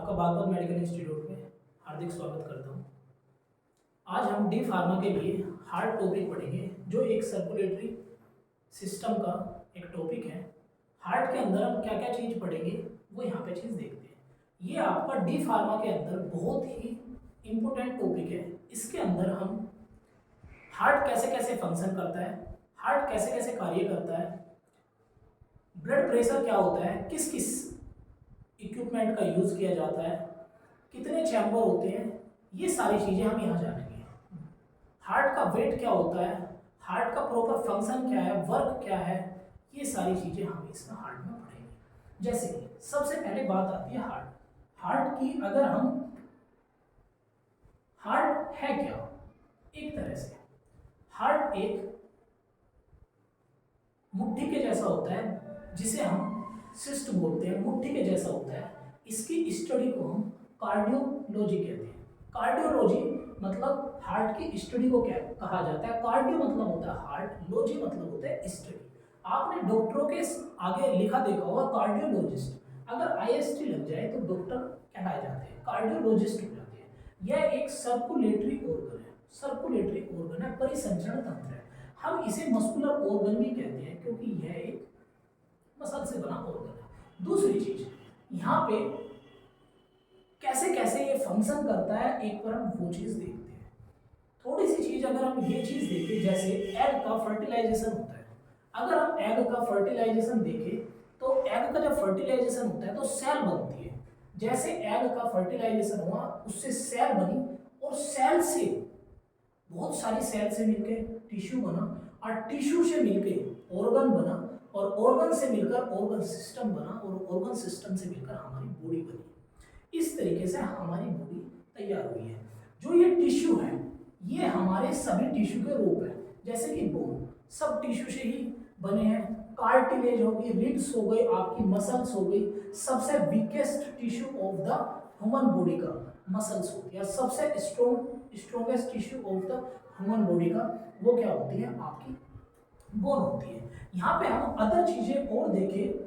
आपका Baghpat medical institute में हार्दिक स्वागत करता हूं। आज हम डी फार्मा के लिए हार्ट टॉपिक पढ़ेंगे, जो एक सर्कुलेटरी सिस्टम का एक टॉपिक है। हार्ट के अंदर हम क्या क्या चीज़ पढ़ेंगे वो यहाँ पे चीज़ देखते हैं। ये आपका डी फार्मा के अंदर बहुत ही इम्पोर्टेंट टॉपिक है। इसके अंदर हम हार्ट कैसे कैसे फंक्शन करता है, हार्ट कैसे कैसे कार्य करता है, ब्लड प्रेशर क्या होता है, किस किस इक्विपमेंट का यूज़ किया जाता है, कितने चैम्बर होते हैं, ये सारी चीज़ें हम यहाँ जानेंगे। हार्ट का वेट क्या होता है, हार्ट का प्रॉपर फंक्शन क्या है, वर्क क्या है, ये सारी चीज़ें हम इसमें हार्ट में पढ़ेंगे। जैसे कि सबसे पहले बात आती है हार्ट। हार्ट की अगर हम हार्ट है क्या, एक तरह से हार्ट एक मुट्ठी के जैसा होता है, जिसे हम सिस्ट बोलते हैं, मुट्ठी के जैसा होता है। इसकी स्टडी को हम कार्डियोलॉजी कहते हैं। कार्डियोलॉजी मतलब हार्ट की स्टडी को क्या कहा जाता है। कार्डियो मतलब होता है हार्ट, लॉजी मतलब होता है स्टडी। आपने डॉक्टरों के आगे लिखा देखा होगा कार्डियोलॉजिस्ट। अगर आईएसटी लग जाए तो डॉक्टर कहलाए जाते हैं, कार्डियोलॉजिस्ट हो जाते हैं। यह एक सर्कुलेटरी ऑर्गन है, सर्कुलेटरी ऑर्गन है, परिसंचरण तंत्र है। हम इसे मस्कुलर ऑर्गन भी कहते हैं क्योंकि यह एक मसल से बना ऑर्गन है। दूसरी चीज, यहाँ पे कैसे कैसे ये फंक्शन करता है, एक बार हम वो चीज देखते हैं। थोड़ी सी चीज अगर हम ये चीज देखें, जैसे एग का फर्टिलाइजेशन होता है। अगर हम एग का फर्टिलाइजेशन देखें तो एग का जब फर्टिलाइजेशन होता है तो सेल बनती है। जैसे एग का फर्टिलाइजेशन हुआ, उससे सेल बनी और सेल से बहुत सारी सेल से मिलकर टिश्यू बना और टिश्यू से मिलकर ऑर्गन बना और ऑर्गन से मिलकर ऑर्गन सिस्टम बना और ऑर्गन सिस्टम से मिलकर हमारी बॉडी बनी। इस तरीके से हमारी बॉडी तैयार हुई है। जो ये टिश्यू है ये हमारे सभी टिश्यू के रूप है। जैसे कि बोन सब टिश्यू से ही बने हैं। कार्टिलेज होगी, रिब्स हो गई, आपकी मसल्स हो गई। सबसे weakest tissue of the human body का मसल्स होती है। सबसे strongest tissue of the human body का वो क्या होती है, आपकी बोन होती है। यहाँ पे हम अदर चीजें और देखें,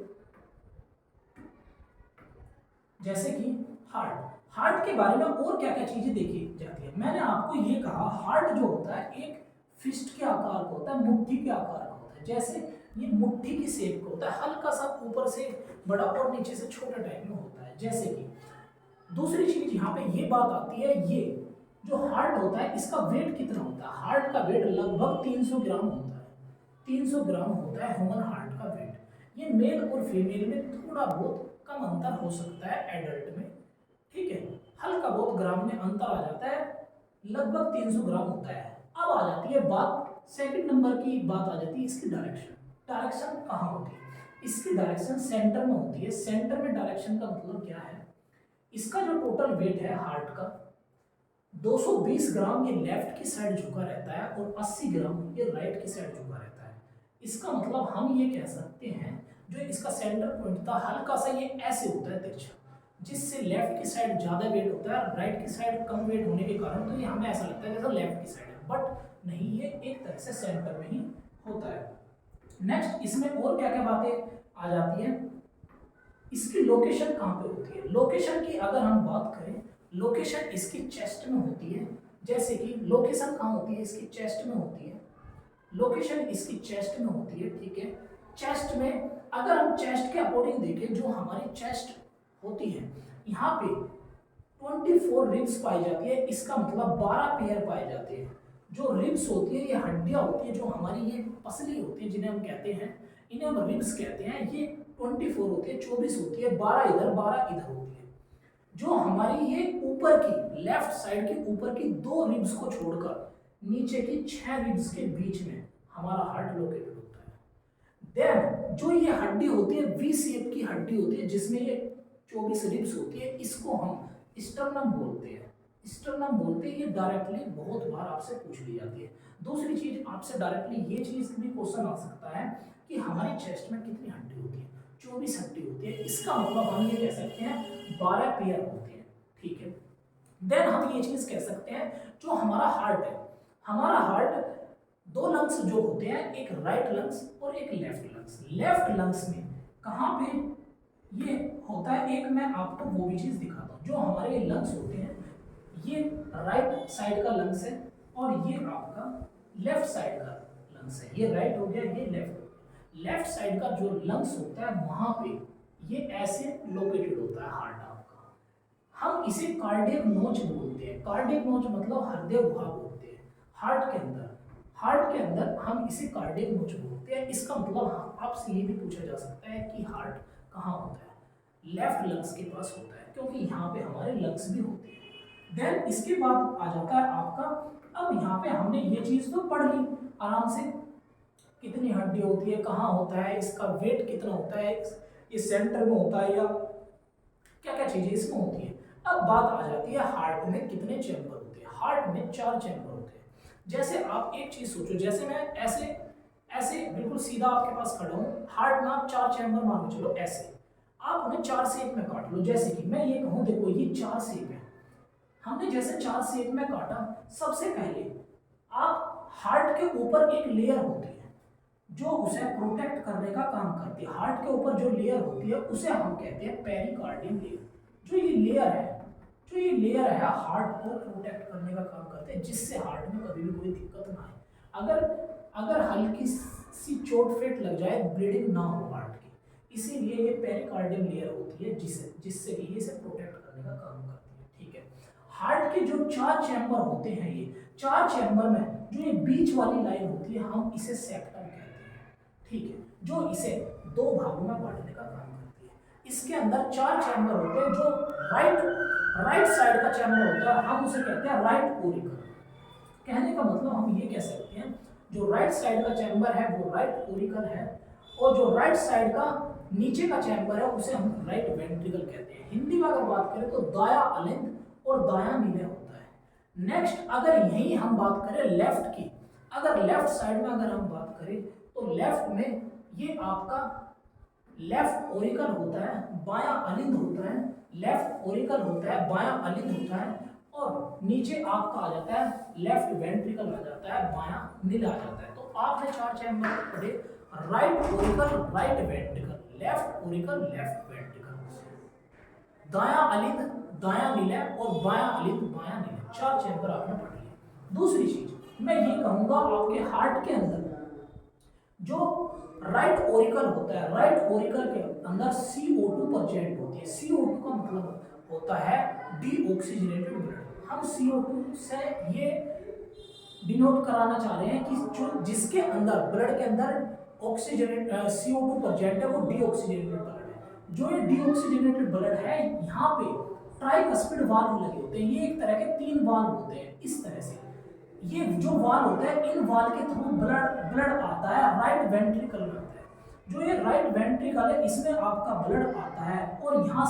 जैसे कि हार्ट। हार्ट के बारे में और क्या क्या चीजें देखी जाती है। मैंने आपको ये कहा हार्ट जो होता है एक फिस्ट के आकार का होता है, मुट्ठी के आकार का होता है। जैसे ये मुट्ठी की शेप का होता है, हल्का सा ऊपर से बड़ा और नीचे से छोटा टाइप में होता है। जैसे कि दूसरी चीज यहाँ पे ये बात आती है, ये जो हार्ट होता है इसका वेट कितना होता है। हार्ट का वेट लगभग 300 ग्राम होता है। 300 ग्राम होता है ह्यूमन हार्ट का वेट। ये मेल और फीमेल में थोड़ा बहुत कम अंतर हो सकता है एडल्ट में, ठीक है, हल्का बहुत ग्राम में अंतर आ जाता है, लगभग 300 ग्राम होता है। अब आ जाती है बात, सेकंड नंबर की बात आ जाती है इसकी डायरेक्शन। डायरेक्शन कहाँ होती है, इसकी डायरेक्शन सेंटर में होती है। सेंटर में डायरेक्शन का मतलब क्या है, इसका जो टोटल वेट है हार्ट का 220 ग्राम ये लेफ्ट की साइड झुका रहता है और 80 ग्राम ये राइट की साइड झुका रहता है। इसका मतलब हम ये कह सकते हैं जो इसका सेंटर पॉइंट था हल्का सा ये ऐसे होता है तिरछा, जिससे लेफ्ट की साइड ज्यादा वेट होता है, राइट की साइड कम वेट होने के कारण तो ये हमें ऐसा लगता है जैसे लेफ्ट की साइड है, बट नहीं, ये एक तरह से सेंटर में ही होता है। नेक्स्ट इसमें और क्या क्या बातें आ जाती है, इसकी लोकेशन कहाँ पे होती है। लोकेशन की अगर हम बात करें, लोकेशन इसकी चेस्ट में होती है। जैसे कि लोकेशन कहाँ होती है, इसकी चेस्ट में होती है। लोकेशन इसकी चेस्ट में होती है, ठीक है। चेस्ट में अगर हम चेस्ट के अकॉर्डिंग देखें, जो हमारी चेस्ट होती है यहाँ पे 24 रिब्स पाई जाती है। इसका मतलब 12 पेयर पाए जाते हैं। जो रिब्स होती है ये हड्डियां होती है, जो हमारी ये पसली होती है जिन्हें हम कहते हैं, इन्हें हम रिब्स कहते हैं। ये 24 होती है, 24 होती है, 12 इधर 12 इधर होती है। जो हमारी ये ऊपर की लेफ्ट साइड की ऊपर की 2 रिब्स को छोड़कर नीचे की 6 रिब्स के बीच में हमारा हार्ट लोकेटेड होता है। देन जो ये हड्डी होती है वी शेप की हड्डी होती है, जिसमें ये 24 रिब्स होती है, इसको हम स्टर्नम बोलते हैं। स्टर्नम बोलते हैं, ये डायरेक्टली बहुत बार आपसे पूछ ली जाती है। दूसरी चीज आपसे डायरेक्टली ये चीज भी क्वेश्चन आ सकता है कि हमारी चेस्ट में कितनी हड्डी होती है, 24 हड्डी होती है। इसका मतलब हम ये कह सकते हैं 12 पेयर होते हैं, ठीक है। देन हम ये चीज कह सकते हैं जो हमारा हार्ट है, हमारा हार्ट 2 लंग्स जो होते हैं, एक राइट लंग्स और एक लेफ्ट लंग्स। लेफ्ट लंग्स में कहाँ पे ये होता है, एक मैं आपको वो भी चीज दिखाता हूँ। जो हमारे लंग्स होते हैं ये राइट साइड का लंग्स है और ये आपका लेफ्ट साइड का लंग्स है। ये राइट हो गया, ये लेफ्ट हो गया। लेफ्ट साइड का जो लंग्स होता है वहां पे ये ऐसे लोकेटेड होता है हार्ट आपका। हम इसे कार्डियक नोच बोलते हैं। कार्डियक नोच मतलब हृदय भाग बोलते हैं हार्ट के अंदर। हार्ट के अंदर हम इसे कार्डियक नोच बोलते हैं। इसका मतलब आपसे ये भी पूछा जा सकता है कि हार्ट कहाँ होता है। लेफ्ट लंग्स के पास होता है क्योंकि यहाँ पे हमारे लंग्स भी होते हैं। देन इसके बाद आ जाता है आपका, अब यहाँ पे हमने ये चीज तो पढ़ ली आराम से, कितनी हड्डी होती है, कहाँ होता है, इसका वेट कितना होता है, इस सेंटर में होता है या क्या क्या चीजें इसमें होती है। अब बात आ जाती है हार्ट में कितने चैम्बर होते हैं। हार्ट में 4 चैम्बर होते हैं। जैसे आप एक चीज सोचो, जैसे मैं ऐसे ऐसे बिल्कुल सीधा आपके पास खड़ा हूँ, हार्ट में आप 4 चैम्बर मान के चलो, ऐसे आप उन्हें 4 शेप में काट लो। जैसे कि मैं ये कहूँ, देखो ये 4 शेप है, हमने जैसे 4 शेप में काटा, सबसे पहले आप हार्ट के ऊपर एक लेयर होती है जो उसे प्रोटेक्ट करने का काम करती है। हार्ट के ऊपर जो लेयर होती है उसे हम कहते हैं पेरिकार्डियम लेयर। जो ये लेयर है, जो ये लेयर है हार्ट को प्रोटेक्ट करने का काम करते हैं, जिससे हार्ट में कभी भी कोई दिक्कत ना आए। अगर अगर हल्की सी चोट फेट लग जाए, ब्लीडिंग ना हो हार्ट की, इसीलिए ये पेरिकार्डियम लेयर होती है जिससे जिससे कि ये इसे प्रोटेक्ट करने का काम करती है। ठीक है, हार्ट के जो 4 चैम्बर होते हैं, ये 4 चैम्बर में जो ये बीच वाली लाइन होती है हम इसे सेप्टम कहते हैं। ठीक है, जो इसे 2 भागों में बांटने का काम करती है। इसके अंदर 4 चैम्बर होते हैं। जो राइट साइड का चैम्बर होता है हम उसे कहते हैं राइट ओरिकल। कहने का मतलब हम ये कह सकते हैं, जो राइट साइड का चैम्बर है वो राइट ओरिकल है, और जो राइट साइड का नीचे का चैम्बर है उसे हम राइट वेंट्रिकल कहते हैं। हिंदी में अगर बात करें तो दाया अलिंद और दाया नीले होता है। नेक्स्ट अगर यही हम बात करें लेफ्ट की, अगर लेफ्ट साइड में अगर हम बात करें तो लेफ्ट में ये आपका लेफ्ट ओरिकल होता है, बायां अलिंद होता है। लेफ्ट ओरिकल होता है, बायां अलिंद होता है, और नीचे आपका आ जाता है लेफ्ट वेंट्रिकल आ जाता है, बायां नीला आ जाता है। तो आपने 4 चैम्बर पढ़े, right Oracle right ventricle, left Oracle left ventricle, दायां अलिंद दायां नीला और बायां अलिंद बायां नीला। 4 चैम्बर आपने पढ़ लिए। दूसरी चीज मैं ये कहूंगा, आपके हार्ट के अंदर जो राइट ओरिकल होता है, राइट ओरिकल के अंदर CO2 प्रेजेंट होती है। CO2 का मतलब होता है डीऑक्सीजनेटेड ब्लड। हम CO2 से ये डिनोट कराना चाह रहे हैं कि जो जिसके अंदर ब्लड के अंदर ऑक्सीजनेट CO2 प्रेजेंट है वो डीऑक्सीजनेटेड ब्लड है। जो ये डीऑक्सीजनेटेड ब्लड है, यहाँ पे ट्राइकस्पिड वाल्व लगे होते हैं। ये एक तरह के 3 वाल्व होते हैं इस तरह से। ये जो वाल होता है, इन वाल के थ्रू ब्लड आता है राइट वेंट्रिकल में आता है। जो ये राइट वेंट्रिकल है इसमें आपका ब्लड आता है, और यहाँ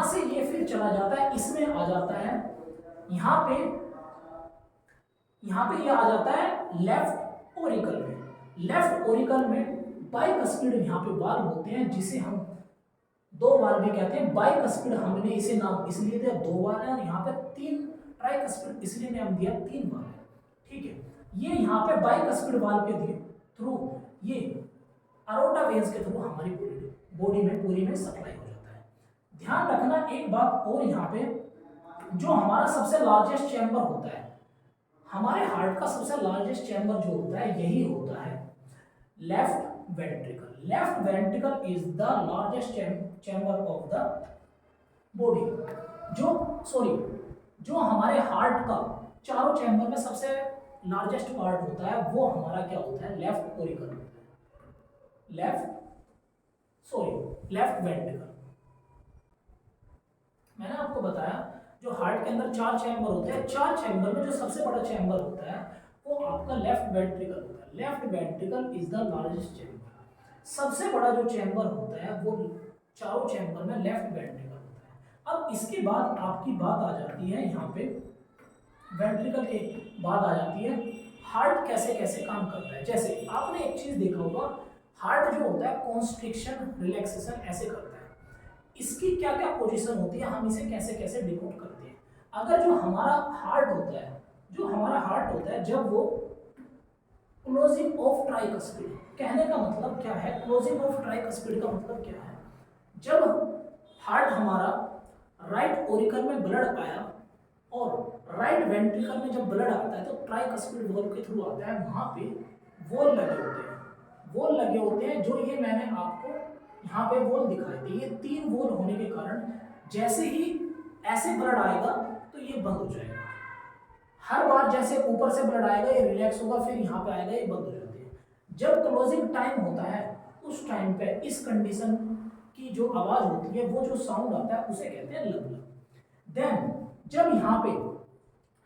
से ये फिर चला जाता है, इसमें आ जाता है, यहाँ पे ये आ जाता है लेफ्ट ओरिकल में। लेफ्ट ओरिकल में बाइकस्पिड यहाँ पे वाल्व होते हैं, जिसे हम 2 वाल्व भी कहते हैं। बाइकस्पिड हमने इसे नाम इसलिए दिया, 2 वाल्व है, और यहाँ पे 3 ट्राइकस्पिड इसलिए नाम दिया 3 वाल्व है। ठीक है, ये यहाँ पे बाइकस्पिड वाल्व के थ्रू ये अरोटा वेन्स के थ्रू हमारी बॉडी में पूरी में सप्लाई हो जाता है। ध्यान रखना एक बात और, यहाँ पे जो हमारा सबसे लार्जेस्ट चैम्बर होता है, हमारे हार्ट का सबसे लार्जेस्ट चैम्बर जो होता है यही होता है left ventricle. Left ventricle is the largest chamber of the body. जो हमारे हार्ट का चारों चैम्बर में सबसे लार्जेस्ट पार्ट होता है वो हमारा क्या होता है, लेफ्ट ओरिकल होता है, लेफ्ट वेंट्रिकल। मैंने आपको बताया जो हार्ट के अंदर 4 चैम्बर होते हैं, 4 चैम्बर में जो सबसे बड़ा चैम्बर होता है वो आपका लेफ्ट वेंट्रिकल होता है। Left ventricle is the largest chamber. सबसे बड़ा जो चैम्बर होता है वो चारों चैम्बर में लेफ्ट वेंट्रिकल होता है। अब इसके बाद आपकी बात आ जाती है, यहाँ पे वेंट्रिकल के बाद आ जाती है हार्ट कैसे कैसे काम करता है। जैसे आपने एक चीज देखा होगा, हार्ट जो होता है कॉन्स्ट्रिक्शन रिलैक्सेशन ऐसे करता है। इसकी क्या क्या पोजीशन होती है, हम इसे कैसे कैसे डिनोट करते हैं। अगर जो हमारा हार्ट होता है जब वो क्लोजिंग ऑफ ट्राइकस्पिड, कहने का मतलब क्या है, क्लोजिंग ऑफ ट्राइकस्पिड का मतलब क्या है, जब हार्ट हमारा राइट ओरिकल में ब्लड आया और राइट वेंट्रिकल में जब ब्लड आता है तो ट्राइकस्पिड वॉल्व के थ्रू आता है, वहां पे वॉल लगे होते हैं, वॉल लगे होते हैं जो ये मैंने आपको यहाँ पे वॉल दिखाई दी। ये 3 वॉल होने के कारण जैसे ही ऐसे ब्लड आएगा तो ये बंद हो जाएगा। हर बार जैसे ऊपर से ब्लड आएगा ये रिलैक्स होगा, फिर यहाँ पे आएगा ये बंद हो जाती है। जब क्लोजिंग टाइम होता है उस टाइम पे इस कंडीशन की जो आवाज होती है, वो जो साउंड आता है उसे कहते हैं लब लब। देन जब यहाँ पे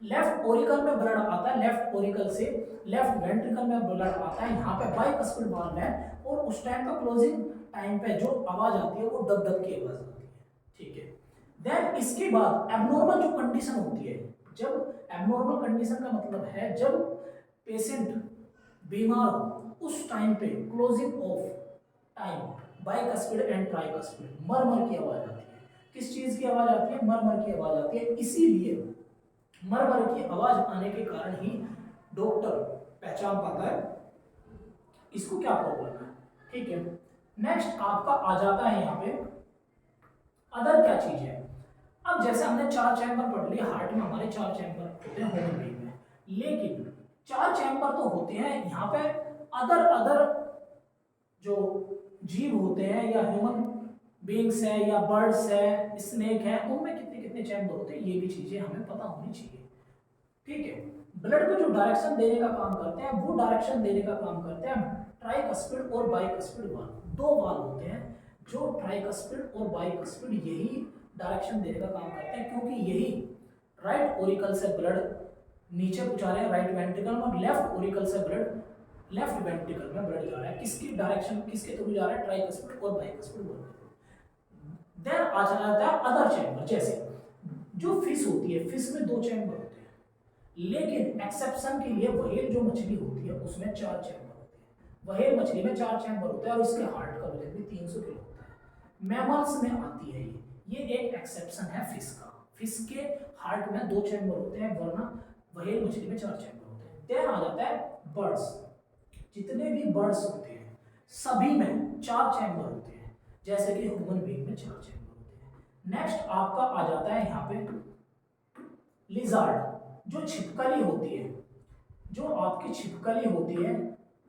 लेफ्ट ओरिकल में ब्लड आता है, लेफ्ट ओरिकल से लेफ्ट वेंट्रिकल में ब्लड आता है, यहाँ पे बाइकस्पिड वाल्व है और उस टाइम पे क्लोजिंग टाइम पे जो आवाज आती है वो डब डब की आवाज आती है, ठीक है। देन इसके बाद एबनॉर्मल जो कंडीशन होती है, जब एबनॉर्मल कंडीशन का मतलब है जब पेशेंट बीमार हो उस टाइम पे closing of time bicuspid and tricuspid murmur की आवाज आती है। किस चीज की आवाज आती है? मरमर की आवाज आती है। इसीलिए मरमर की आवाज आने के कारण ही डॉक्टर पहचान पाता है इसको क्या प्रॉब्लम है, ठीक है। नेक्स्ट आपका आ जाता है यहाँ पे अदर क्या चीज है। अब जैसे हमने 4 चैम्बर पढ़ लिए, हार्ट में हमारे 4 चैम्बर होते हैं ह्यूमन बीइंग में, लेकिन 4 चैम्बर तो होते हैं, यहाँ पे अदर जो जीव होते हैं या ह्यूमन बीइंग्स है या बर्ड्स है, स्नेक है, उनमें कितने कितने चैम्बर होते हैं ये भी चीजें हमें पता होनी चाहिए, ठीक है। ब्लड को जो डायरेक्शन देने का काम करते हैं वो डायरेक्शन देने का काम करते हैं ट्राइकस्पिड और बाइकस्पिड वाल्व। 2 वाल्व होते हैं जो ट्राइकस्पिड और बाइकस्पिड यही डायरेक्शन देने का काम करते हैं, क्योंकि यही राइट ओरिकल से ब्लड नीचे पहुंचा रहे हैं राइट वेंट्रिकल में और लेफ्ट ओरिकल से ब्लड लेफ्ट वेंट्रिकल में ब्लड जा रहा है। किसकी डायरेक्शन किसके थ्रू जा रहा है? ट्राइकस्पिड और बाइकस्पिड वाल्व। देन आ जाता है अदर चैम्बर, जैसे जो फिश होती है, फिश में 2 चैम्बर होते हैं, लेकिन एक्सेप्शन के लिए व्हेल जो मछली होती है उसमें 4 चैम्बर होते हैं। व्हेल मछली में 4 चैम्बर होते हैं और इसके हार्ट का वजन भी 300 किलो होता है। मैमल्स में आती है ये एक एक्सेप्शन है फिश का। फिश के हार्ट में 2 चैम्बर होते हैं, वरना व्हेल मछली में 4 चैम्बर होते हैं। देन आ जाता है बर्ड्स। जितने भी बर्ड्स होते हैं सभी में 4 चैम्बर होते हैं, जैसे कि ह्यूमन बीइंग में 4 चैम्बर होते हैं। नेक्स्ट आपका आ जाता है यहाँ पे लिजार्ड, जो छिपकली होती है, जो आपकी छिपकली होती है,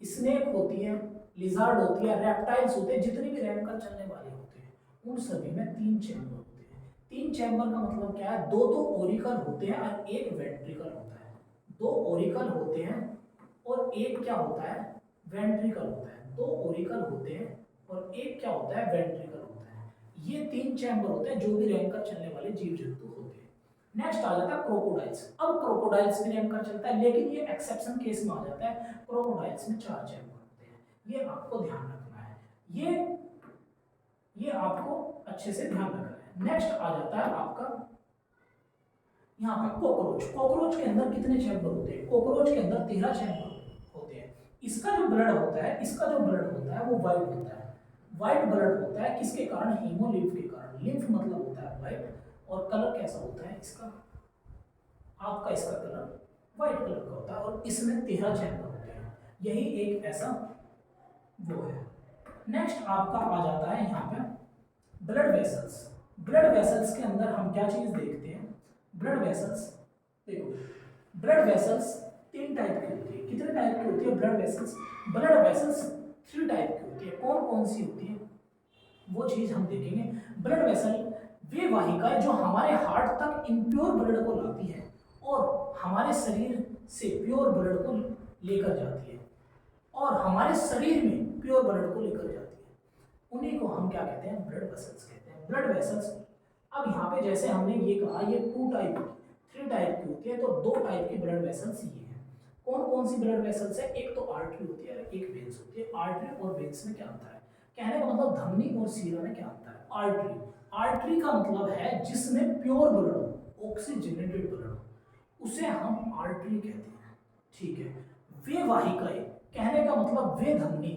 स्नेक होती है, लिजार्ड होती है, रेप्टाइल्स होते हैं, जितनी भी रैंकर चलने वाले होते हैं उन सभी में 3 चैम्बर होते हैं। 3 चैम्बर का मतलब क्या है? 2 तो ओरिकल होते हैं और एक वेंट्रिकल होता है। 2 ओरिकल होते हैं और एक क्या होता है? वेंट्रिकल होता है। 2 ओरिकल होते हैं और एक क्या होता है? वेंट्रिकल होता है। ये 3 चैम्बर होते हैं जो भी रैंकर चलने वाले जीव जंतु होते हैं। नेक्स्ट आ जाता है क्रोकोडाइल्स। अब क्रोकोडाइल्स भी रैंकर चलता है, लेकिन ये एक्सेप्शन केस में आ जाता है। क्रोकोडाइल्स में 4 चैम्बर होते हैं, ये आपको ध्यान रखना है, ये आपको अच्छे से ध्यान रखना है। नेक्स्ट आ जाता है आपका यहाँ पे कॉकरोच। कॉकरोच के अंदर कितने चैम्बर होते हैं? कॉकरोच के अंदर 13 चैम्बर होते हैं। इसका जो ब्लड होता है, इसका जो ब्लड होता है वो व्हाइट होता है। व्हाइट ब्लड होता है किसके कारण? हीमोलिम्फ के कारण। लिम्फ मतलब होता है व्हाइट, और कलर कैसा होता है इसका? आपका इसका कलर व्हाइट कलर का होता है और इसमें 13 चैम्बर होते हैं। यही एक ऐसा वो है। नेक्स्ट आपका आ जाता है यहाँ पे ब्लड वेसल्स। ब्लड वेसल्स के अंदर हम क्या चीज देखते हैं? ब्लड वेसल्स, देखो ब्लड वेसल्स 3 टाइप की होती है। कितने टाइप की होती है blood vessels? Blood vessels 3 type की होती है। कौन कौन सी होती है वो चीज हम देखेंगे। ब्लड वेसल वे वाहिकाएं जो हमारे हार्ट तक इम्प्योर ब्लड को लाती है और हमारे शरीर से प्योर ब्लड को लेकर जाती है, और हमारे शरीर में प्योर ब्लड को लेकर जाती है, उन्हीं को हम क्या कहते हैं? ब्लड वेसल्स कहते हैं। ब्लड वेसल्स, अब यहाँ पे जैसे हमने ये कहा ये 2 टाइप की 3 टाइप की होती है, तो 2 टाइप की ब्लड वेसल्स ये हैं। कौन कौन सी ब्लड वेसल्स है? एक तो आर्टरी होती है, एक वेन्स होती है। आर्टरी और वेन्स में क्या अंतर है? कहने का मतलब धमनी और सीरा में क्या अंतर है? आर्टरी का मतलब है जिसमें प्योर ब्लड हो, ऑक्सीजनेटेड ब्लड हो, उसे हम आर्टरी कहते हैं, ठीक है। वे वाहिकाएं, कहने का मतलब वे धमनी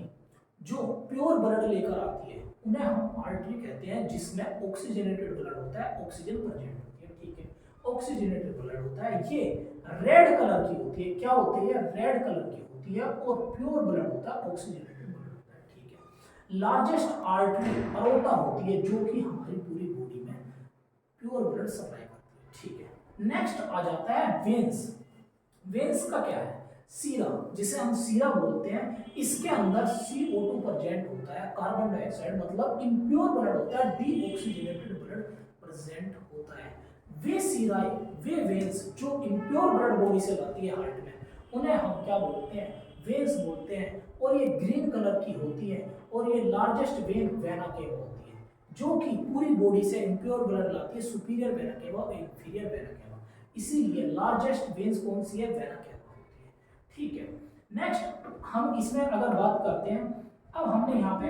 जो प्योर ब्लड लेकर आती है, उन्हें हम आर्टरी कहते हैं, जिसमें ऑक्सीजनेटेड ब्लड होता है, ऑक्सीजन प्रेजेंट होती है, ठीक है। ऑक्सीजनेटेड ब्लड होता है, ये रेड कलर की होती है। क्या होती है? रेड कलर की होती है, और प्योर ब्लड होता है, ऑक्सीजनेटेड ब्लड होता है, ठीक है। लार्जेस्ट आर्टरी अरोटा होती है, जो कि हमारी पूरी बॉडी में प्योर ब्लड सप्लाई करती है। ठीक है, नेक्स्ट आ जाता है वेन्स। वेन्स का क्या है, सीरा, जिसे हम सीरा बोलते हैं, इसके अंदर CO2 प्रेजेंट होता है, कार्बन डाइऑक्साइड मतलब इम्प्योर ब्लड होता है, डीऑक्सीजनेटेड ब्लड प्रेजेंट होता है। वे सीराएं, वे वेन्स जो इम्प्योर ब्लड बॉडी से लाती है हार्ट में, उन्हें हम क्या बोलते हैं, वेन्स बोलते हैं। और ये ग्रीन कलर की होती है और ये लार्जेस्ट वेन वेना केवा होती है, जो कि पूरी बॉडी से इम्प्योर ब्लड लाती है, सुपीरियर वेना केवा और इंफीरियर वेना केवा। इसीलिए लार्जेस्ट वेन्स कौन सी है, वेना केवा होती है। ठीक है, नेक्स्ट हम इसमें अगर बात करते हैं, अब हमने यहाँ पे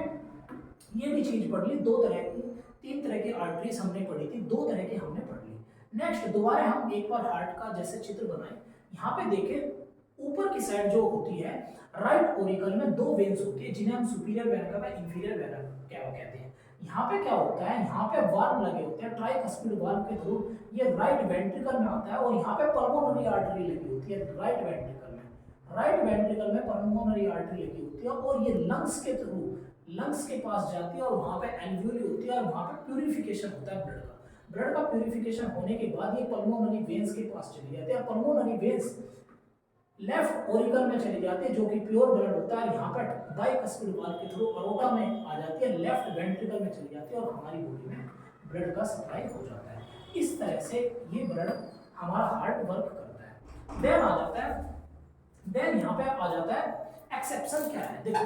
ये भी चीज पढ़ ली, दो तरह की, तीन तरह की आर्टरीज हमने पढ़ी थी, दो तरह की हमने पढ़ ली। नेक्स्ट दोबारा हम एक बार हार्ट का जैसे चित्र बनाए, यहाँ पे देखें ऊपर की साइड जो होती है राइट ओरिकल में दो वेन्स होती है, जिन्हें हम superior vena cava, inferior vena cava कहते हैं। यहाँ पे क्या होता है, यहाँ पे वाल्व लगे होते हैं, ट्राइकस्पिड वाल्व के थ्रू ये राइट वेंट्रिकल में आता है, और यहाँ पे पल्मोनरी आर्टरी लगी होती है राइट वेंट्रिकल में, राइट वेंट्रिकल में पल्मोनरी आर्टरी लगी होती है, और ये लंग्स के थ्रू लंग्स के पास जाती है, और वहाँ पे एल्वियोली होती है, और वहाँ पे प्यूरिफिकेशन होता है ब्लड का। ब्लड का प्यूरिफिकेशन होने के बाद ये पल्मोनरी वेन्स के पास चली जाती है। पल्मोनरी वेन्स लेफ्ट ओरिकल में चली जाती है, जो कि प्योर ब्लड होता है, यहाँ पर बाइकस्पिड वाल्व के थ्रू अरोटा में आ जाती है, लेफ्ट वेंट्रिकल में चली जाती है, और हमारी बॉडी में ब्लड का सप्लाई हो जाता है। इस तरह से ये ब्लड हमारा हार्ट वर्क करता है। देन आ जाता है, देन यहाँ पे आ जाता है एक्सेप्शन क्या है। देखो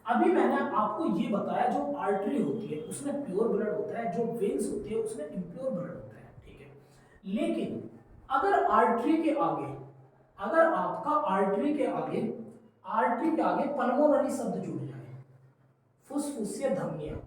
अभी मैंने आपको ये बताया, जो आर्टरी होती है उसमें प्योर ब्लड होता है, जो वेन्स होती है उसमें इम्प्योर ब्लड होता है। ठीक है, लेकिन अगर आर्टरी के आगे, अगर आपका आर्टरी के आगे पल्मोनरी शब्द जुड़ जाए, फुसफुसिया धमनियां,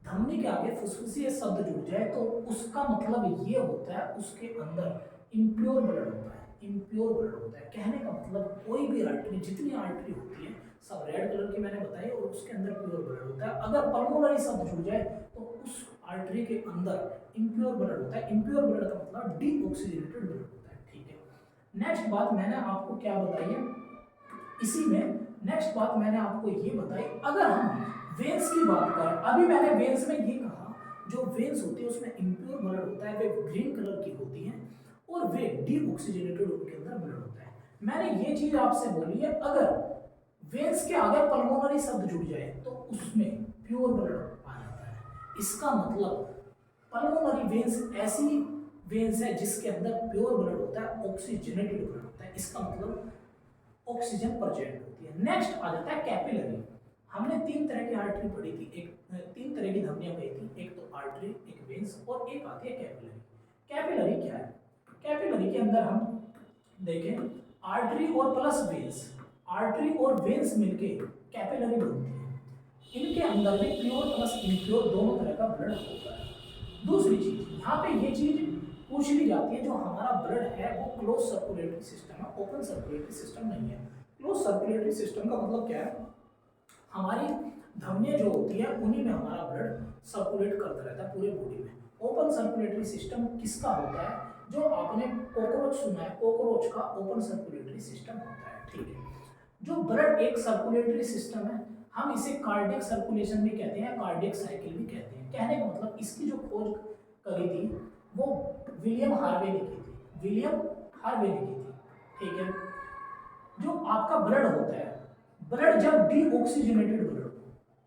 धमनी के आगे फुसफुसिया शब्द जुड़ जाए, तो उसका मतलब ये होता है उसके अंदर इम्प्योर ब्लड होता है, इम्प्योर ब्लड होता है। कहने का मतलब कोई भी आर्टरी, जितनी आर्टरी होती है सब रेड कलर की मैंने बताई, और उसके अंदर प्योर ब्लड होता है। अगर पल्मोनरी शब्द जुड़ जाए तो उस आर्टरी के अंदर इम्प्योर ब्लड होता है। इम्प्योर ब्लड का मतलब डीऑक्सीजनेटेड ब्लड होता है। ठीक है, नेक्स्ट बात मैंने आपको क्या बताई है, इसी में नेक्स्ट बात मैंने आपको ये बताई, अगर हम वेन्स की बात करें, अभी मैंने वेन्स में ये कहा, जो वेन्स होती है उसमें इम्प्योर ब्लड होता है, वे ग्रीन कलर की होती हैं, और वे डीऑक्सीजनेटेड उनके अंदर ब्लड होता है। मैंने ये चीज आपसे बोली है, अगर वेन्स के आगे पल्मोनरी शब्द जुड़ जाए तो उसमें प्योर ब्लड आ जाता है। इसका मतलब पल्मोनरी वेन्स ऐसी वेन्स है जिसके अंदर प्योर ब्लड होता है, ऑक्सीजनेटेड ब्लड होता है, इसका मतलब ऑक्सीजन प्रेजेंट होती है। नेक्स्ट आ जाता है कैपिलरी। हमने तीन तरह की आर्टरी पढ़ी थी, एक तीन तरह की धमनियां पढ़ी थी, एक तो आर्टरी, एक वेन्स, और एक आती है कैपिलरी। कैपिलरी क्या है, कैपिलरी के अंदर हम देखें आर्टरी और प्लस वेन्स, आर्टरी और वेन्स मिलके कैपिलरी बनती है। इनके अंदर में प्योर प्लस इम्प्योर दोनों तरह का ब्लड होता है। दूसरी चीज यहाँ पे ये चीज पूछ ली जाती है, जो हमारा ब्लड है वो क्लोज सर्कुलेटरी सिस्टम है, ओपन सर्कुलेटरी सिस्टम नहीं है। क्लोज सर्कुलेटरी सिस्टम का मतलब क्या है, हमारी धमनियां जो होती है उन्हीं में हमारा ब्लड सर्कुलेट करता रहता है पूरे बॉडी में। ओपन सर्कुलेटरी सिस्टम किसका होता है, जो आपने कॉकरोच सुना है, कॉकरोच का ओपन सर्कुलेटरी सिस्टम होता है। ठीक है, जो ब्लड एक सर्कुलेटरी सिस्टम है, हम इसे कार्डियक सर्कुलेशन भी कहते हैं, कार्डियक साइकिल भी कहते हैं। कहने का मतलब इसकी जो खोज करी थी वो विलियम हार्वे ने की थी, विलियम हार्वे ने की थी। ठीक है, जो आपका ब्लड होता है, ब्लड जब डीऑक्सीजनेटेड ब्लड,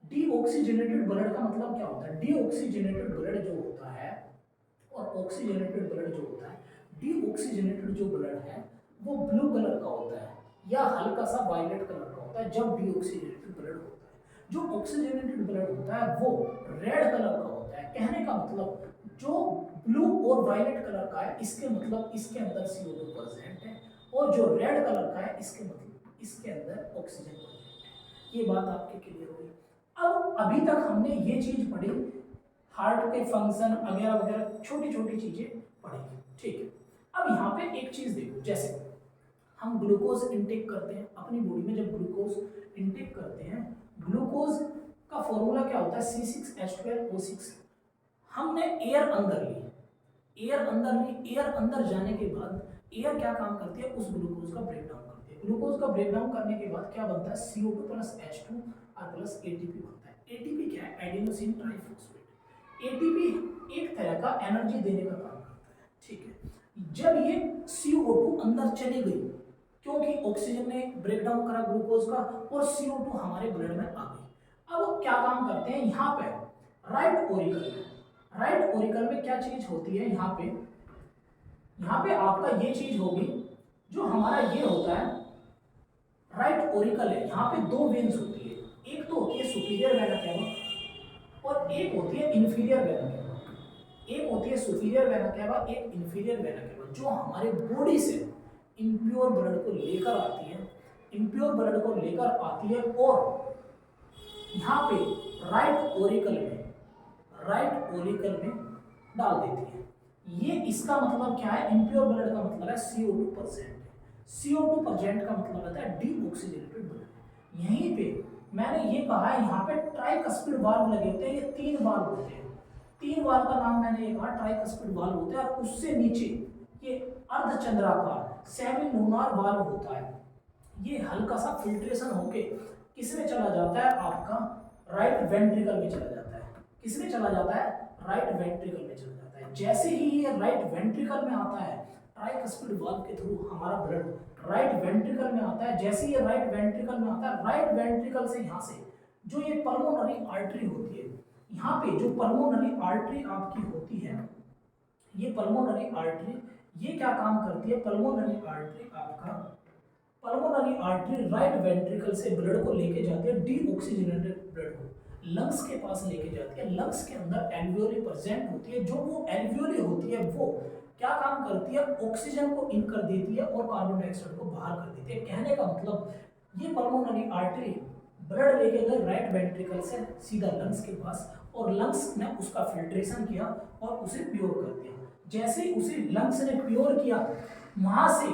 डीऑक्सीजनेटेड ब्लड का मतलब क्या होता है, डीऑक्सीजनेटेड ब्लड जो होता है और ऑक्सीजनेटेड ब्लड जो होता है, डीऑक्सीजनेटेड जो ब्लड है वो ब्लू कलर का होता है या हल्का सा वायलेट कलर का होता है जब डीऑक्सीजनेटेड ब्लड होता है। जो ऑक्सीजनेटेड ब्लड होता है वो रेड कलर का होता है। कहने का मतलब जो ब्लू और वायलेट कलर का है, इसके मतलब इसके अंदर CO2 प्रेजेंट है, और जो रेड कलर का है इसके मतलब इसके अंदर ऑक्सीजन प्रेजेंट है। ये बात आपके क्लियर हुई। अब अभी तक हमने ये चीज पढ़ी, हार्ट के फंक्शन वगैरह वगैरह छोटी छोटी चीजें पढ़ी। ठीक है, अब यहाँ पे एक चीज देखो, जैसे हम ग्लूकोज इनटेक करते हैं अपनी बॉडी में, जब ग्लूकोज इनटेक करते हैं, ग्लूकोज का फॉर्मूला क्या होता है, C6H12O6। हमने एयर अंदर ली, एयर अंदर ली, एयर अंदर जाने के बाद एयर क्या काम करती है, उस ग्लूकोज का ब्रेक डाउन करती है। ग्लूकोज का ब्रेक डाउन करने के बाद क्या बनता है, CO2 प्लस H2 और प्लस ATP बनता है। ATP क्या है, एडिनोसिन ट्राइफॉस्फेट। ATP एक तरह का एनर्जी देने का काम करता ठीक है। जब ये CO2 अंदर चली गई, क्योंकि ऑक्सीजन ने ब्रेक डाउन करा ग्लूकोज का और CO2 हमारे ब्लड में आ गई। अब क्या काम करते हैं यहाँ पे राइट ओरिकल में, राइट ओरिकल में क्या चीज होती है यहाँ पे आपका ये चीज होगी, जो हमारा ये होता है राइट ओरिकल है, यहाँ पे दो वेन्स होती है, एक तो होती है सुपीरियर वेना केवा और एक होती है इंफीरियर वेना केवा। एक होती है सुपीरियर वेना केवा, एक इंफीरियर वेना केवा, जो हमारे बॉडी से इम्प्योर ब्लड को लेकर आती है, इम्प्योर ब्लड को लेकर आती है और यहाँ पे राइट ओरिकल में डाल देती है। ये इसका मतलब क्या है, इम्प्योर ब्लड का मतलब है CO2%। CO2% का मतलब होता है डीऑक्सीजनेटेड ब्लड। यहीं पे मैंने ये कहा है, यहाँ पे ट्राइकस्पिड वाल्व लगे होते हैं, ये 3 वाल्व होते हैं। 3 वाल्व का नाम मैंने ये कहा ट्राइकस्पिड वाल्व होते हैं, और उससे नीचे ये अर्धचंद्राकार सेमी लूनार वाल्व होता है। ये हल्का सा फिल्ट्रेशन होके किसमें चला जाता है, आपका राइट वेंट्रिकल में चला जाता है। किसमें चला जाता है, राइट वेंट्रिकल में चला जाता है। जैसे ही ये राइट वेंट्रिकल में आता है, ट्राइकस्पिड वाल्व के थ्रू हमारा ब्लड राइट वेंट्रिकल में आता है। जैसे ये राइट वेंट्रिकल में आता है, राइट वेंट्रिकल से यहाँ से जो ये पल्मोनरी आर्टरी होती है, यहाँ पे जो पल्मोनरी आर्टरी आपकी होती है, ये पल्मोनरी आर्टरी ये क्या काम करती है, पल्मोनरी आर्टरी राइट वेंट्रिकल से ब्लड को लेके जाती है, डीऑक्सीजनेटेड ब्लड को लंग्स के पास लेके जाती है। लंग्स के अंदर एल्वियोली प्रेजेंट होती है, जो वो एल्वियोली होती है वो क्या काम करती है, ऑक्सीजन को इन कर देती है और कार्बन डाइऑक्साइड को बाहर कर देती है। कहने का मतलब ये पल्मोनरी आर्टरी ब्लड लेके गए राइट वेंट्रिकल से सीधा लंग्स के पास, और लंग्स ने उसका फिल्ट्रेशन किया और उसे प्योर कर दिया। जैसे ही उसे लंग्स ने प्योर किया, वहां से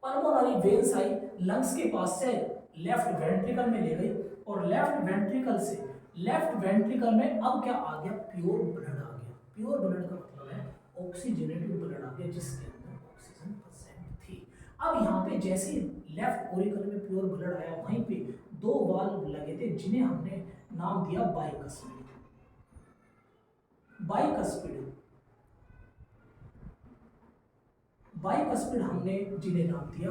पल्मोनरी वेन्स आई, लंग्स के पास से लेफ्ट वेंट्रिकल में ले गई, और लेफ्ट वेंट्रिकल में अब क्या आ गया, प्योर ब्लड आ गया। प्योर ब्लड का मतलब है ऑक्सीजनेटेड ब्लड आ गया, जिसके अंदर ऑक्सीजन परसेंट थी। अब यहाँ पे जैसे लेफ्ट ओरिकल में प्योर ब्लड आया, वहीं पे 2 वाल्व लगे थे जिन्हें हमने नाम दिया बाइकस्पिड। बाइकस्पिड हमने जिन्हें नाम दिया,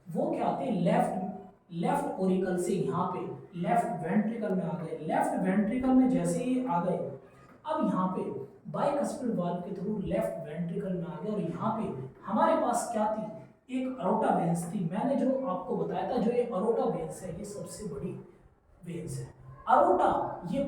वो क्या थे, लेफ्ट ओरिकल से यहाँ पे लेफ्ट वेंट्रिकल में आ गए। लेफ्ट वेंट्रिकल में जैसे ही आ गए, अब यहाँ पे बाइकस्पिड वाल्व के थ्रू लेफ्ट वेंट्रिकल में आ गए, और यहाँ पे हमारे पास क्या थी, एक अरोटा वेन्स थी। मैंने जो आपको बताया था, जो ये अरोटा वेन्स है, ये सबसे बड़ी वेन्स है। अरोटा जो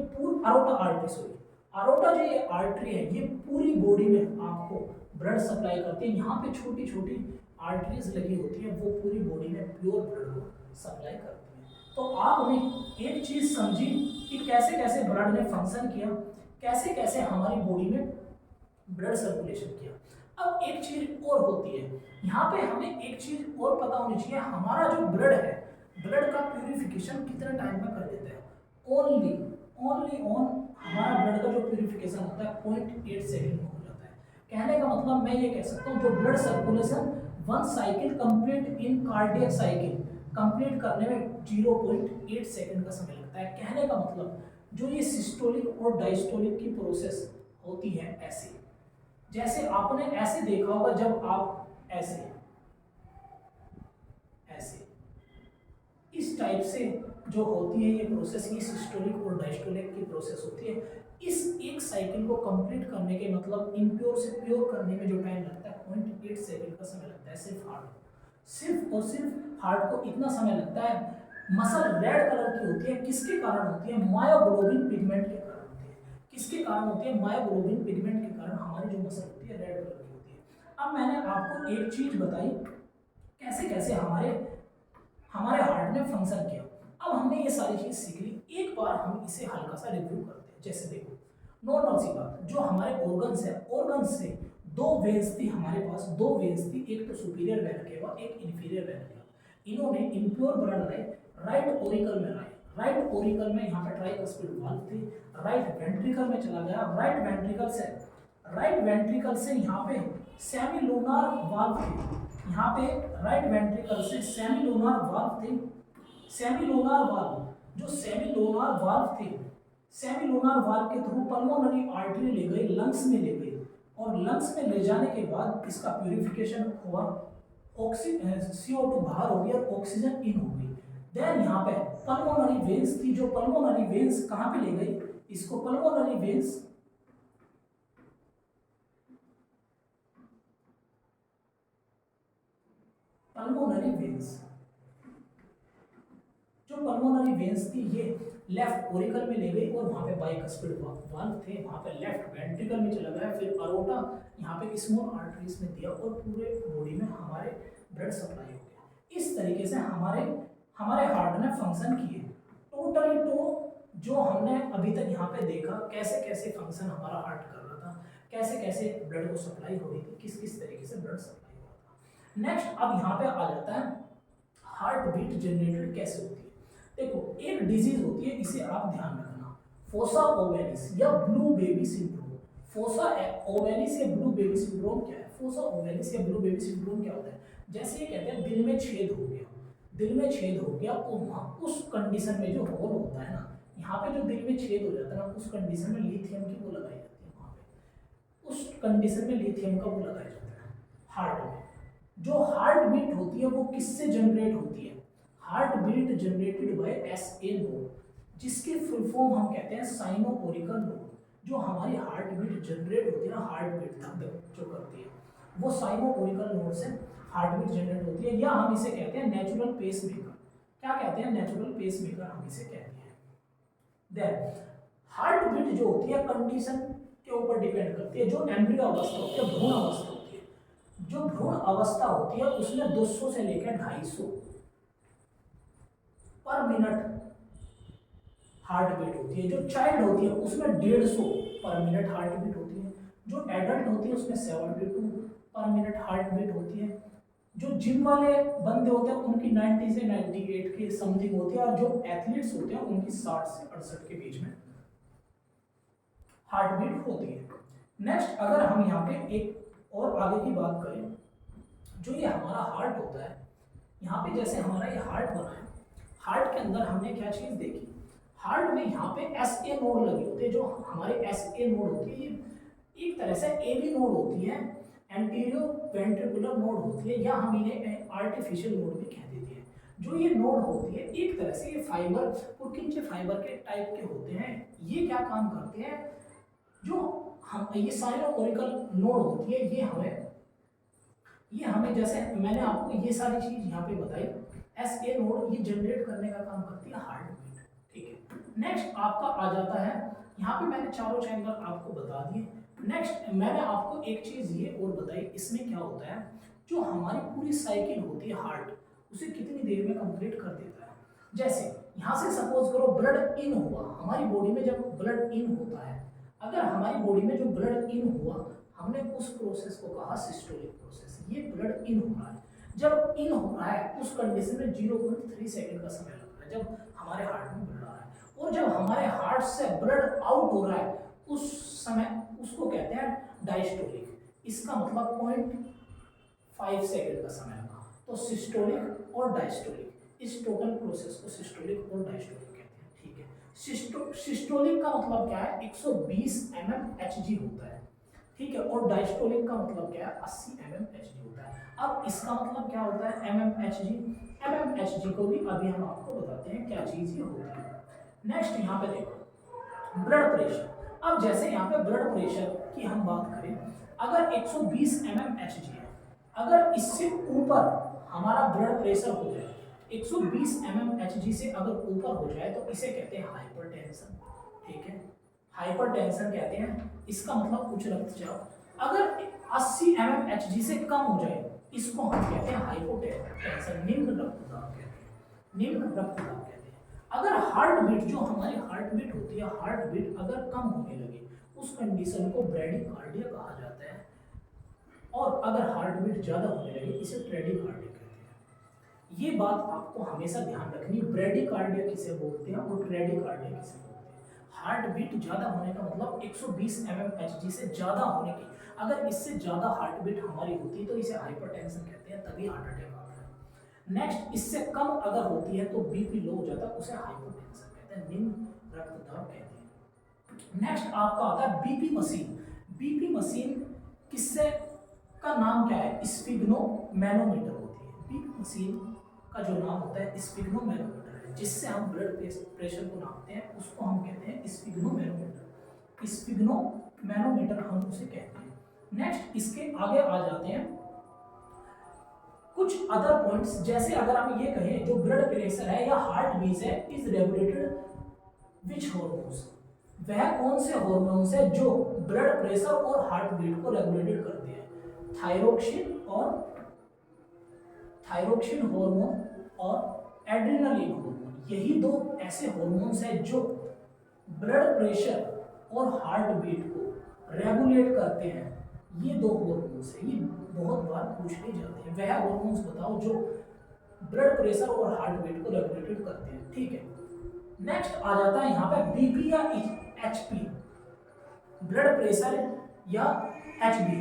ये आर्टरी है, ये पूरी बॉडी में आपको ब्लड सप्लाई करती है। यहाँ पे छोटी छोटी आर्टरीज लगी होती है, वो पूरी बॉडी में प्योर ब्लड को सप्लाई करती है। तो आपने एक चीज समझी कि कैसे कैसे ब्लड ने फंक्शन किया, कैसे कैसे हमारी बॉडी में ब्लड सर्कुलेशन किया। अब एक चीज और होती है, यहाँ पे हमें एक चीज और पता होनी चाहिए, हमारा जो ब्लड है, ब्लड का प्यूरिफिकेशन कितने टाइम में कर देता है। ओनली ऑन हमारा ब्लड का जो प्यूरिफिकेशन होता है 0.8 सेकेंड में हो जाता है। कहने का मतलब मैं ये कह सकता हूँ, जो blood circulation 1 cycle complete in cardiac cycle complete करने में 0.8 सेकेंड का समय लगता है। कहने का मतलब जो ये सिस्टोलिक और डायस्टोलिक की प्रोसेस होती है, ऐसे जैसे आपने ऐसे देखा होगा, जब आप ऐसे इस टाइप से जो होती है ये प्रोसेस, ये सिस्टोलिक और डायस्टोलिक की प्रोसेस होती है। इस एक साइकिल को कंप्लीट करने के मतलब इम्प्योर से प्योर करने में जो टाइम लगता है 0.8 सेकेंड का समय लगता है सिर्फ और सिर्फ हार्ट को इतना समय लगता है। मसल रेड कलर की होती है, किसके कारण होती है, मायोग्लोबिन पिगमेंट के कारण होती है। किसके कारण होती है, मायोग्लोबिन पिगमेंट के कारण हमारी जो मसल होती है रेड कलर की होती है। अब मैंने आपको एक चीज बताई, कैसे कैसे हमारे हार्ट ने फंक्शन किया। अब हमने ये सारी चीज सीख ली, एक बार हम इसे हल्का सा रिव्यू करते हैं। जैसे देखो, नॉर्मल सी बात, जो हमारे ऑर्गन्स है, ऑर्गन्स से 2 वेन्स थी हमारे पास, 2 वेन्स थी, एक तो सुपीरियर वेना केवा, एक इंफीरियर वेना केवा। इन्होंने इम्प्योर ब्लड राइट ओरिकल में लाए। राइट ओरिकल में यहाँ पे ट्राइकस्पिड वाल्व थी, राइट वेंट्रिकल में चला गया। राइट वेंट्रिकल से यहाँ पे सेमी लूनार वाल्व थे, यहाँ पे राइट वेंट्रिकल से सेमी लूनार वाल्व थे। सेमी लूनार वाल्व के थ्रू पल्मोनरी आर्टरी ले गई, लंग्स में ले गई, और लंग्स में ले जाने के बाद इसका प्यूरिफिकेशन हुआ, CO2 बाहर हो गई और ऑक्सीजन इन हो गई। देन यहाँ पे पल्मोनरी वेन्स थी, जो पल्मोनरी वेन्स कहाँ पे ले गई, इसको पल्मोनरी वेन्स जो पल्मोनरी वेन्स थी ये लेफ्ट ओरिकल में ले गई और वहां पे बाइकस्पिड वाल्व थे, वहां पे लेफ्ट वेंट्रिकल में चला गया, फिर अरोटा यहाँ पे स्मॉल आर्टरीज में दिया और पूरे बॉडी में हमारे ब्लड सप्लाई हो गया। इस तरीके से हमारे हमारे हार्ट ने फंक्शन किए टोटली। तो जो हमने अभी तक यहाँ पे देखा कैसे कैसे फंक्शन हमारा हार्ट कर रहा था, कैसे कैसे ब्लड को सप्लाई हो रही थी, किस किस तरीके से ब्लड सप्लाई हो रहा था। नेक्स्ट अब यहाँ पे आ जाता है हार्ट बीट जनरेटेड कैसे होती है। देखो एक डिजीज होती है, इसे आप ध्यान रखना, फोसा ओवेलिस या blue baby syndrome. Fossa ovalis या ब्लू बेबी सिंड्रोम क्या है? फोसा ओवेलिस या ब्लू बेबी सिंड्रोम क्या होता है? जैसे ये कहते हैं दिल में छेद हो गया, दिल में छेद हो गया और वहाँ उस कंडीशन में जो होल होता है ना, यहाँ पे जो दिल में छेद हो जाता है ना, उस कंडीशन में लिथियम की वो लगाई जाती है, वहाँ पे उस कंडीशन में लिथियम का वो लगाया जाता है हार्ट में। जो हार्ट बीट होती है वो किससे जनरेट होती है? Heart beat generated by SA node, जिसके फुल फॉर्म हम कहते हैं साइनो ओरिकल नोड। जो हमारी हार्ट बीट जनरेट होती है ना, हार्ट बीट धक जो करती है, वो साइनो ओरिकल नोड से हार्ट बीट जनरेट होती है, या हम इसे कहते हैं नेचुरल पेस मेकर। क्या कहते हैं? नेचुरल पेस मेकर हम इसे कहते हैं। देन हार्ट बीट जो होती है कंडीशन के ऊपर डिपेंड करती है। जो एम्ब्रियो अवस्था होती है, भ्रूण अवस्था होती है, जो भ्रूण अवस्था होती है उसमें 200 से लेकर 250 पर मिनट हार्ट बीट होती है। जो चाइल्ड होती है उसमें 150 पर मिनट हार्ट बीट होती है। जो एडल्ट होती है उसमें 72 पर मिनट हार्ट बीट होती है। जो जिम वाले बंदे होते हैं उनकी 90 से 98 के समथिंग होती है, और जो एथलीट्स होते हैं उनकी 60 से 68 के बीच में हार्ट बीट होती है। नेक्स्ट अगर हम यहाँ पे एक और आगे की बात करें, जो ये हमारा हार्ट होता है, यहाँ पे जैसे हमारा ये हार्ट बना है, हार्ट के अंदर हमने क्या चीज देखी, हार्ट में यहाँ पे SA नोड लगे होते हैं। जो हमारे SA नोड होती है ये एक तरह से AV नोड होती है, एंटीरियो वेंट्रिकुलर नोड होती है, या हम इन्हें आर्टिफिशियल नोड भी कह देते हैं। जो ये नोड होती है एक तरह से ये फाइबर पुरकिंचे फाइबर के टाइप के होते हैं। ये क्या काम करते हैं, जो हम ये साइनो ओरिकल नोड होती है, ये हमें जैसे मैंने आपको ये सारी चीज यहाँ पे बताई, SA नोड ये जनरेट करने का काम करती है हार्ट बीट। ठीक है, नेक्स्ट आपका आ जाता है, यहाँ पे मैंने चारों चैम्बर आपको बता दिए। नेक्स्ट मैंने आपको एक चीज ये और बताई, इसमें क्या होता है, जो हमारी पूरी साइकिल होती है हार्ट, उसे कितनी देर में कंप्लीट कर देता है। जैसे यहाँ से सपोज करो ब्लड इन हुआ, हमारी बॉडी में जब ब्लड इन होता है, अगर हमारी बॉडी में जो ब्लड इन हुआ, हमने उस प्रोसेस को कहा सिस्टोलिक प्रोसेस। ये ब्लड इन हो रहा है, जब इन हो रहा है उस कंडीशन में 0.3 सेकंड का समय लग रहा है जब हमारे हार्ट में ब्लड आ रहा है, और जब हमारे हार्ट से ब्लड आउट हो रहा है उस समय उसको कहते हैं डायस्टोलिक। इसका मतलब 0.5 सेकंड का समय लगा। तो सिस्टोलिक और डायस्टोलिक, इस टोटल प्रोसेस को सिस्टोलिक और डायस्टोलिक कहते हैं। ठीक है, सिस्टोलिक का मतलब क्या है, 120 mmHg होता है। ठीक है, और डायस्टोलिक का मतलब क्या है, 80 mmHg होता है। अब इसका मतलब क्या होता है mmHg, mmHg को भी अभी हम आपको बताते हैं क्या चीज ये होती है। नेक्स्ट यहाँ पे देखो ब्लड प्रेशर। अब जैसे यहाँ पे ब्लड प्रेशर की हम बात करें, अगर 120 mmHg है, अगर इससे ऊपर हमारा ब्लड प्रेशर हो जाए, 120 mmHg से अगर ऊपर हो जाए तो इसे कहते हैं हाइपरटेंशन। ठीक है, हाइपरटेंशन कहते हैं, इसका मतलब उच्च रक्तचाप। अगर 80 mmHg से कम हो जाए इसको हम कहते हैं हाइपोटेंशन, निम्न रक्तचाप कहते हैं, निम्न रक्तचाप कहते हैं। अगर हार्ट बीट, जो हमारी हार्ट बीट होती है, हार्ट बीट अगर कम होने लगे उस कंडीशन को ब्रैडीकार्डिया कहा जाता है, और अगर हार्ट बीट ज्यादा होने लगे इसे ट्रेडिकार्डिया कहते हैं। ये बात आपको हमेशा ध्यान रखनी, ब्रैडीकार्डिया किसे बोलते हैं और ट्रेडिकार्डिया किसे बोलते हैं। हार्ट बीट ज्यादा होने का मतलब 120 mmHg से ज्यादा होने की, अगर इससे ज्यादा हार्ट बीट हमारी होती है तो इसे हाइपरटेंशन कहते हैं, तभी हार्ट अटैक आता है। नेक्स्ट इससे कम अगर होती है तो बीपी लो हो जाता है, उसे हाइपोटेंशन कहते हैं, निम्न रक्तदाब कहते हैं। नेक्स्ट आपका आता है बीपी मशीन। बीपी मशीन किससे का नाम क्या है, स्फिग्नोमैनोमीटर होती है। पीक मशीन का जो नाम होता है स्फिग्नोमैनोमीटर है, जिससे हम ब्लड प्रेशर को नापते हैं, उसको हम कहते हैं स्फिग्नोमैनोमीटर। स्फिग्नोमैनोमीटर हम उसे कहते हैं। नेक्स्ट इसके आगे आ जाते हैं कुछ अदर पॉइंट्स, जैसे अगर हम ये कहें जो ब्लड प्रेशर है या हार्ट बीट है इज रेगुलेटेड विच हॉर्मोन्स, वह कौन से हॉर्मोन्स है जो ब्लड प्रेशर और हार्ट बीट को रेगुलेटेड करते हैं। थायरोक्सिन हार्मोन और एड्रेनालिन हार्मोन, यही दो ऐसे हॉर्मोन्स हैं जो ब्लड प्रेशर और हार्ट बीट को रेगुलेट करते हैं। ये दो हॉर्मोन्स हैं, ये बहुत बार पूछे जाते हैं, वह हॉर्मोन्स बताओ जो ब्लड प्रेशर और हार्ट बीट को रेगुलेटेड करते हैं। ठीक है, नेक्स्ट आ जाता है यहाँ पे बीपी या एचपी, ब्लड प्रेशर या एचबी,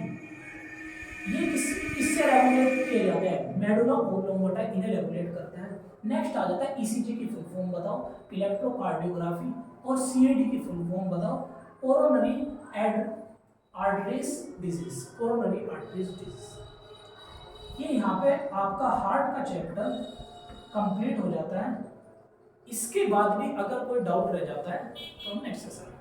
ये किससे रेगुलेट किया जाता है, मेडुला ओब्लोंगेटा इन्हें रेगुलेट करता है। नेक्स्ट आ जाता है ईसीजी की फुल फॉर्म बताओ, इलेक्ट्रोकार्डियोग्राफी, और सीएडी की फुल फॉर्म बताओ, coronary arteries disease, coronary arteries disease. ये यहाँ पे आपका हार्ट का चैप्टर कंप्लीट हो जाता है। इसके बाद भी अगर कोई डाउट रह जाता है तो हम नेक्स्ट सेशन